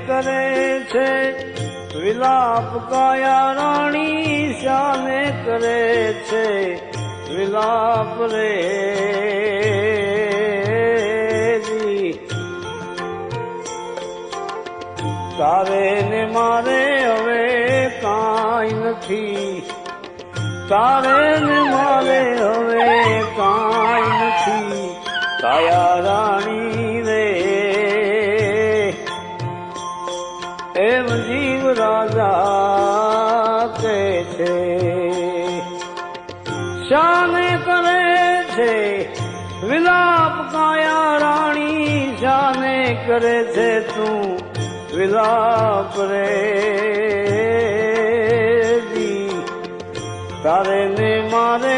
કરે છે વિલાપ કાયા રાણી શાને કરે છે વિલાપ રે જી તારે ને મારે હવે કાંઈ નથી તારે ને મારે હવે કાંઈ નથી કાયા રાણી રે એમ જીવ રાજા કહે છે શાને કરે છે વિલાપ કાયા રાણી શાને કરે છે તું વિલાપ રે જી તારે ને મારે